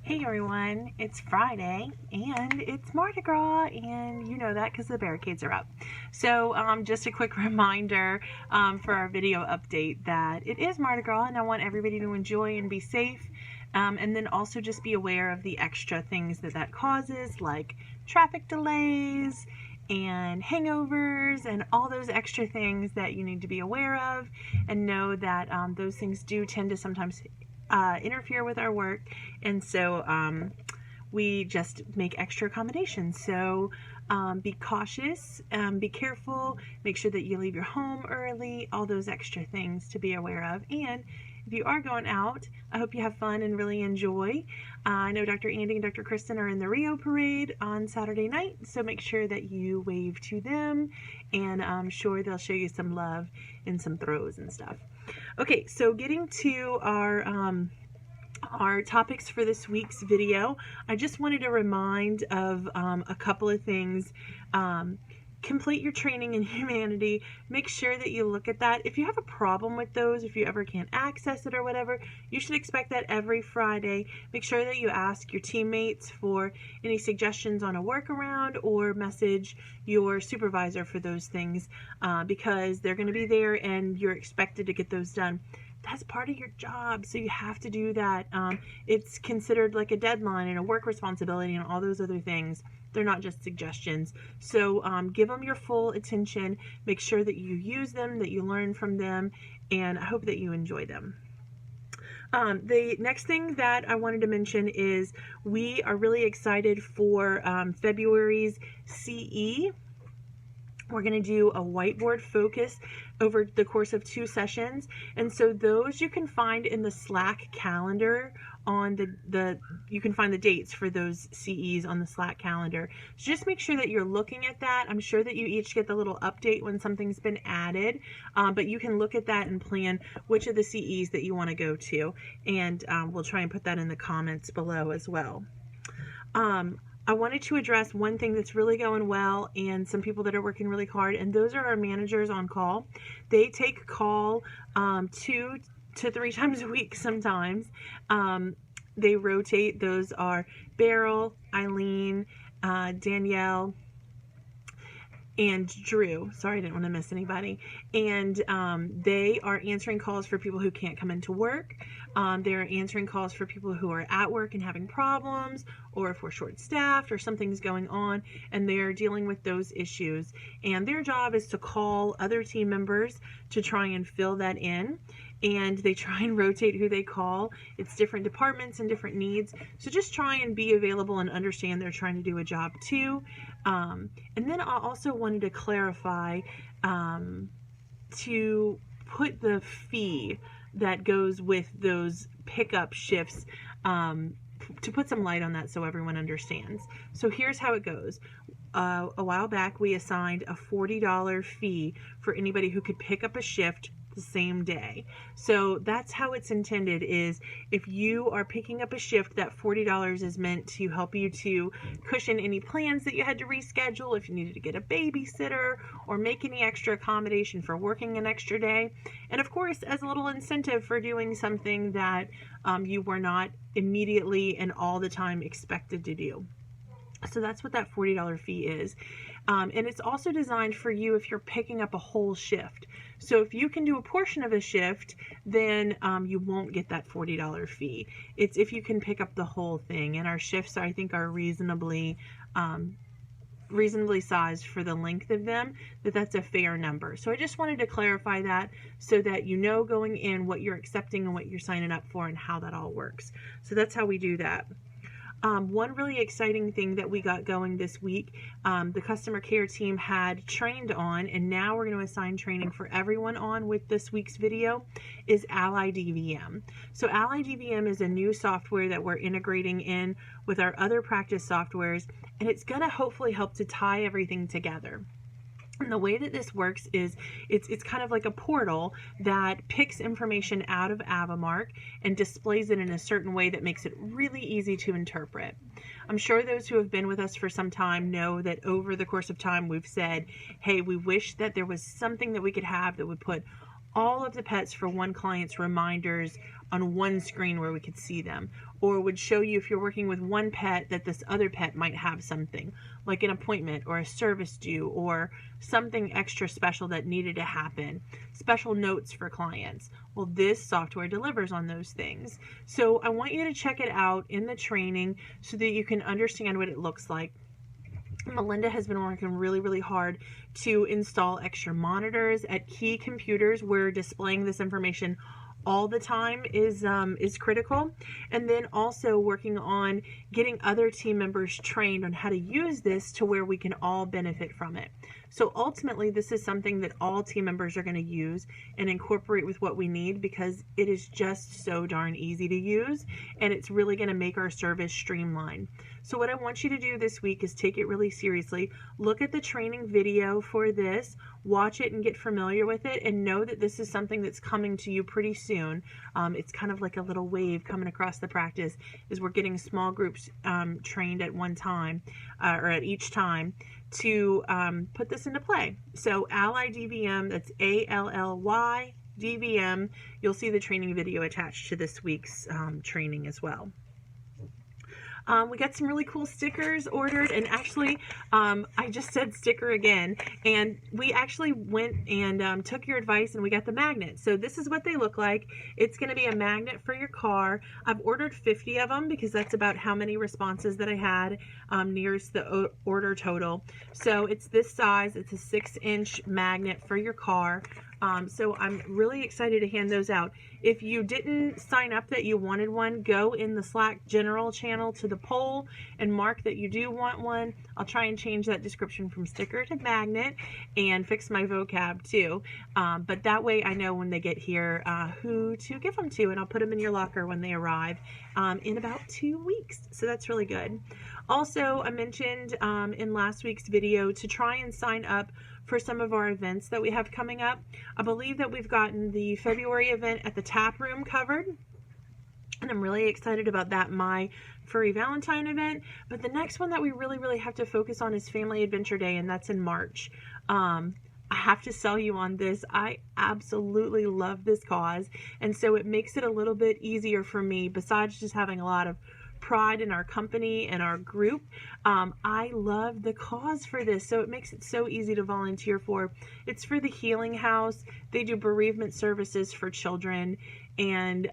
Hey everyone, it's Friday and it's Mardi Gras, and you know that because the barricades are up. So just a quick reminder for our video update that it is Mardi Gras and I want everybody to enjoy and be safe, and then also just be aware of the extra things that causes, like traffic delays and hangovers and all those extra things that you need to be aware of, and know that those things do tend to sometimes interfere with our work, and so we just make extra accommodations. So be cautious, be careful, make sure that you leave your home early, all those extra things to be aware of. And if you are going out, I hope you have fun and really enjoy. I know Dr. Andy and Dr. Kristen are in the Rio Parade on Saturday night, so make sure that you wave to them, and I'm sure they'll show you some love and some throws and stuff. Okay, so getting to our topics for this week's video, I just wanted to remind of a couple of things. Complete your training in humanity. Make sure that you look at that. If you have a problem with those, if you ever can't access it or whatever, you should expect that every Friday. Make sure that you ask your teammates for any suggestions on a workaround, or message your supervisor for those things, because they're going to be there and you're expected to get those done. That's part of your job, so you have to do that. It's considered like a deadline and a work responsibility and all those other things. They're not just suggestions. So give them your full attention. Make sure that you use them, that you learn from them, and I hope that you enjoy them. The next thing that I wanted to mention is we are really excited for February's CE. We're going to do a whiteboard focus over the course of 2 sessions, and so those you can find in the Slack calendar. On you can find the dates for those CEs on the Slack calendar. So just make sure that you're looking at that. I'm sure that you each get the little update when something's been added, but you can look at that and plan which of the CEs that you want to go to, and we'll try and put that in the comments below as well. I wanted to address one thing that's really going well, and some people that are working really hard, and those are our managers on call. They take call 2 to 3 times a week sometimes. They rotate. Those are Beryl, Eileen, Danielle, and Drew. Sorry, I didn't want to miss anybody. And they are answering calls for people who can't come into work. They're answering calls for people who are at work and having problems, or if we're short-staffed or something's going on, and they're dealing with those issues. And their job is to call other team members to try and fill that in. And they try and rotate who they call. It's different departments and different needs. So just try and be available and understand they're trying to do a job too. And then I also wanted to clarify to put the fee that goes with those pickup shifts, to put some light on that so everyone understands. So here's how it goes. A while back, we assigned a $40 fee for anybody who could pick up a shift the same day. So that's how it's intended, is if you are picking up a shift, that $40 is meant to help you to cushion any plans that you had to reschedule, if you needed to get a babysitter or make any extra accommodation for working an extra day, and of course as a little incentive for doing something that you were not immediately and all the time expected to do. So that's what that $40 fee is. And it's also designed for you if you're picking up a whole shift. So if you can do a portion of a shift, then you won't get that $40 fee. It's if you can pick up the whole thing. And our shifts, I think, are reasonably sized for the length of them, that's a fair number. So I just wanted to clarify that so that you know going in what you're accepting and what you're signing up for and how that all works. So that's how we do that. One really exciting thing that we got going this week, the customer care team had trained on, and now we're going to assign training for everyone on with this week's video, is Ally DVM. So Ally DVM is a new software that we're integrating in with our other practice softwares, and it's going to hopefully help to tie everything together. And the way that this works is it's kind of like a portal that picks information out of AVImark and displays it in a certain way that makes it really easy to interpret. I'm sure those who have been with us for some time know that over the course of time we've said, hey, we wish that there was something that we could have that would put all of the pets for one client's reminders on one screen where we could see them, or would show you if you're working with one pet that this other pet might have something like an appointment or a service due or something extra special that needed to happen, special notes for clients. Well, this software delivers on those things. So I want you to check it out in the training so that you can understand what it looks like. Melinda has been working really, really hard to install extra monitors at key computers where displaying this information all the time is critical, and then also working on getting other team members trained on how to use this to where we can all benefit from it. So ultimately, this is something that all team members are going to use and incorporate with what we need, because it is just so darn easy to use, and it's really going to make our service streamlined. So what I want you to do this week is take it really seriously. Look at the training video for this, watch it and get familiar with it, and know that this is something that's coming to you pretty soon. It's kind of like a little wave coming across the practice, is we're getting small groups trained at one time or at each time to put this into play. So Ally DVM, that's ALLY DVM. You'll see the training video attached to this week's training as well. We got some really cool stickers ordered, and actually I just said sticker again, and we actually went and took your advice and we got the magnet. So this is what they look like. It's going to be a magnet for your car. I've ordered 50 of them because that's about how many responses that I had nearest the order total. So it's this size. It's a 6-inch magnet for your car. So I'm really excited to hand those out. If you didn't sign up that you wanted one, go in the Slack general channel to the poll and mark that you do want one. I'll try and change that description from sticker to magnet and fix my vocab too. But that way I know when they get here who to give them to, and I'll put them in your locker when they arrive in about 2 weeks. So that's really good. Also, I mentioned in last week's video to try and sign up for some of our events that we have coming up. I believe that we've gotten the February event at the Tap Room covered, and I'm really excited about that My Furry Valentine event. But the next one that we really have to focus on is Family Adventure Day, and that's in March. I have to sell you on this. I absolutely love this cause, and so it makes it a little bit easier for me, besides just having a lot of pride in our company and our group. I love the cause for this, so it makes it so easy to volunteer for. It's for the Healing House. They do bereavement services for children, and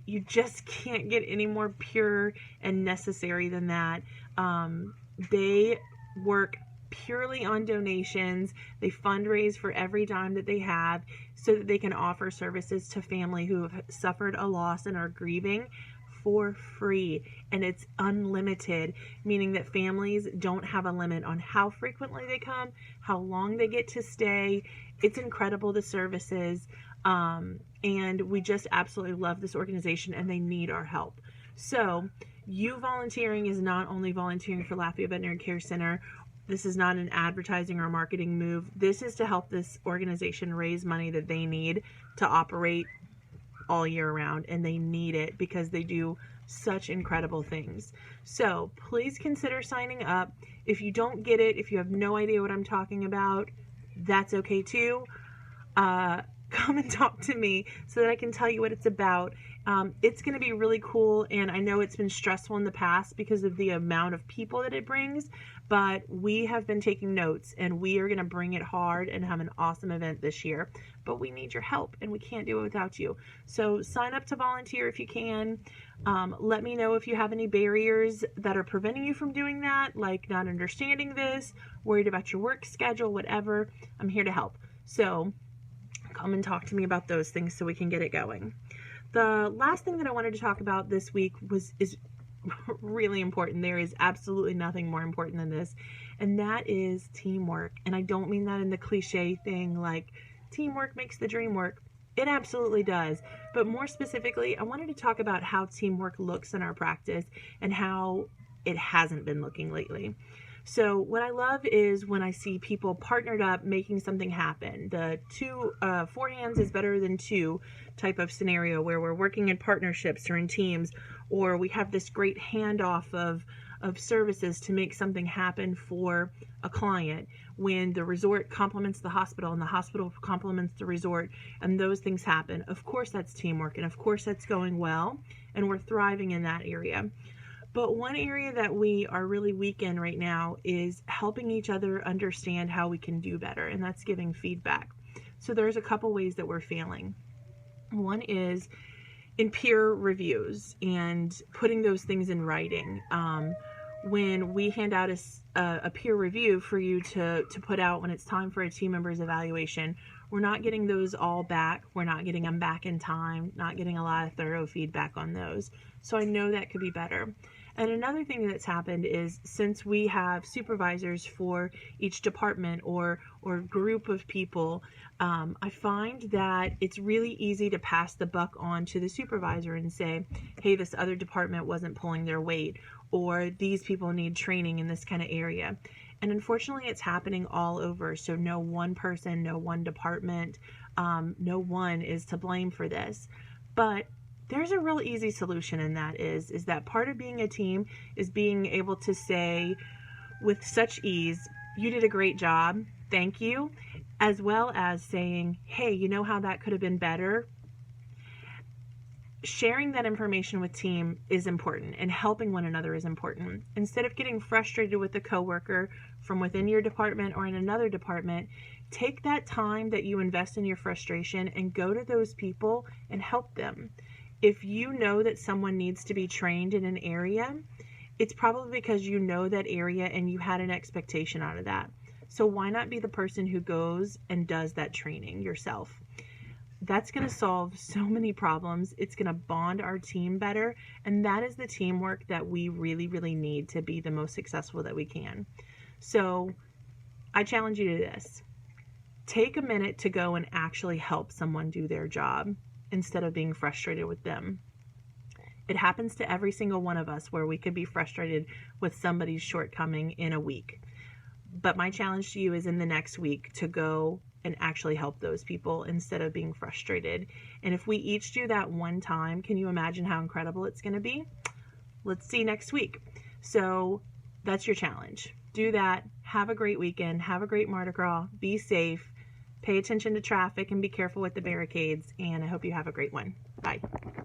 you just can't get any more pure and necessary than that. They work purely on donations. They fundraise for every dime that they have so that they can offer services to family who have suffered a loss and are grieving for free, and it's unlimited, meaning that families don't have a limit on how frequently they come, how long they get to stay. It's incredible, the services, and we just absolutely love this organization, and they need our help. So you volunteering is not only volunteering for Lafayette Veterinary Care Center. This is not an advertising or marketing move. This is to help this organization raise money that they need to operate all year round, and they need it because they do such incredible things. So please consider signing up. If you don't get it, if you have no idea what I'm talking about, that's okay too. Come and talk to me so that I can tell you what it's about. It's going to be really cool, and I know it's been stressful in the past because of the amount of people that it brings, but we have been taking notes, and we are going to bring it hard and have an awesome event this year. But we need your help, and we can't do it without you. So sign up to volunteer if you can. Let me know if you have any barriers that are preventing you from doing that, like not understanding this, worried about your work schedule, whatever. I'm here to help. So come and talk to me about those things so we can get it going. The last thing that I wanted to talk about this week is really important. There is absolutely nothing more important than this, and that is teamwork. And I don't mean that in the cliche thing like teamwork makes the dream work. It absolutely does. But more specifically, I wanted to talk about how teamwork looks in our practice and how it hasn't been looking lately. So what I love is when I see people partnered up making something happen. The four hands is better than two type of scenario where we're working in partnerships or in teams, or we have this great handoff of of services to make something happen for a client, when the resort complements the hospital and the hospital complements the resort, and those things happen, of course that's teamwork, and of course that's going well, and we're thriving in that area. But one area that we are really weak in right now is helping each other understand how we can do better, and that's giving feedback. So there's a couple ways that we're failing. One is in peer reviews and putting those things in writing. When we hand out a peer review for you to put out when it's time for a team member's evaluation, we're not getting those all back. We're not getting them back in time, not getting a lot of thorough feedback on those. So I know that could be better. And another thing that's happened is, since we have supervisors for each department or group of people, I find that it's really easy to pass the buck on to the supervisor and say, hey, this other department wasn't pulling their weight, or these people need training in this kind of area. And unfortunately, it's happening all over. So no one person, no one department, no one is to blame for this. But there's a real easy solution, and that is that part of being a team is being able to say with such ease, you did a great job, thank you, as well as saying, hey, you know how that could have been better? Sharing that information with team is important, and helping one another is important. Instead of getting frustrated with a coworker from within your department or in another department, take that time that you invest in your frustration and go to those people and help them. If you know that someone needs to be trained in an area, it's probably because you know that area and you had an expectation out of that. So why not be the person who goes and does that training yourself? That's going to solve so many problems. It's going to bond our team better. And that is the teamwork that we really, really need to be the most successful that we can. So I challenge you to this. Take a minute to go and actually help someone do their job instead of being frustrated with them. It happens to every single one of us where we could be frustrated with somebody's shortcoming in a week. But my challenge to you is in the next week to go and actually help those people instead of being frustrated. And if we each do that one time, can you imagine how incredible it's going to be? Let's see next week. So that's your challenge. Do that. Have a great weekend. Have a great Mardi Gras. Be safe. Pay attention to traffic and be careful with the barricades. And I hope you have a great one. Bye.